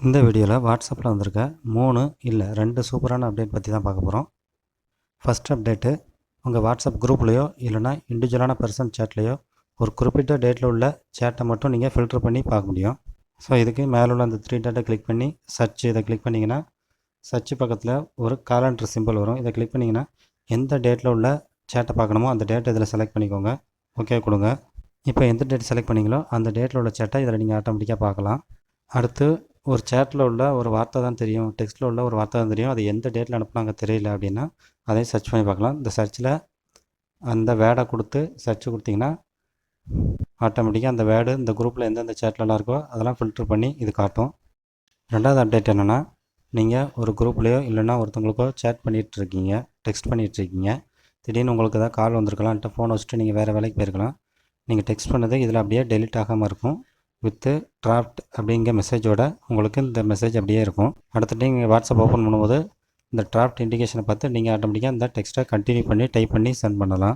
இந்த வீடியோவில் வாட்ஸ்அப்பில் வந்திருக்க 3 இல்லை 2 சூப்பரான அப்டேட் பற்றி தான் பார்க்க போகிறோம். ஃபஸ்ட் அப்டேட்டு, உங்கள் வாட்ஸ்அப் குரூப்லேயோ இல்லைனா இண்டிவிஜுவலான பர்சன் சேட்லேயோ ஒரு குறிப்பிட்ட டேட்டில் உள்ள சேட்டை மட்டும் நீங்கள் ஃபில்டர் பண்ணி பார்க்க முடியும். ஸோ இதுக்கு மேலே உள்ள அந்த 3 டாட்டை கிளிக் பண்ணி சர்ச் இதை கிளிக் பண்ணிங்கன்னா சர்ச் பக்கத்தில் ஒரு காலண்டர் சிம்பிள் வரும். இதை கிளிக் பண்ணிங்கன்னா எந்த டேட்டில் உள்ள சேட்டை பார்க்கணுமோ அந்த டேட்டை இதில் செலக்ட் பண்ணிக்கோங்க. ஓகே கொடுங்க. இப்போ எந்த டேட் செலக்ட் பண்ணிங்களோ அந்த டேட்டில் உள்ள சேட்டை இதில் நீங்கள் ஆட்டோமேட்டிக்காக பார்க்கலாம். அடுத்து ஒரு சேட்டில் உள்ள ஒரு வார்த்தை தான் தெரியும், டெக்ஸ்ட்டில் உள்ள ஒரு வார்த்தை தான் தெரியும், அது எந்த டேட்டில் அனுப்புனாங்க தெரியல அப்படின்னா அதையும் சர்ச் பண்ணி பார்க்கலாம். இந்த சர்ச்சில் அந்த வேர்டை கொடுத்து சர்ச் கொடுத்திங்கன்னா ஆட்டோமேட்டிக்காக அந்த வேர்டு இந்த குரூப்பில் எந்தெந்த சேட்லலாம் இருக்கோ அதெல்லாம் ஃபில்ட்ரு பண்ணி இது காட்டும். ரெண்டாவது அப்டேட் என்னென்னா, நீங்கள் ஒரு குரூப்லேயோ இல்லைன்னா ஒருத்தவங்களுக்கோ சேட் பண்ணிகிட்ருக்கீங்க, டெக்ஸ்ட் பண்ணிகிட்ருக்கீங்க, திடீர்னு உங்களுக்கு ஏதாவது கால் வந்திருக்கலாம்ட்டு ஃபோனை வச்சுட்டு நீங்கள் வேறு வேலைக்கு போயிருக்கலாம். நீங்கள் டெக்ஸ்ட் பண்ணது இதில் அப்படியே டெலிட் ஆகாமல் இருக்கும். வித்து டிராஃப்ட் அப்படிங்கிற மெசேஜோட உங்களுக்கு இந்த மெசேஜ் அப்படியே இருக்கும். அடுத்துட்டு நீங்கள் வாட்ஸ்அப் ஓப்பன் பண்ணும்போது இந்த டிராஃப்ட் இண்டிகேஷனை பார்த்து நீங்கள் ஆட்டோமேட்டிக்காக இந்த டெக்ஸ்ட்டை கண்டினியூ பண்ணி டைப் பண்ணி சென்ட் பண்ணலாம்.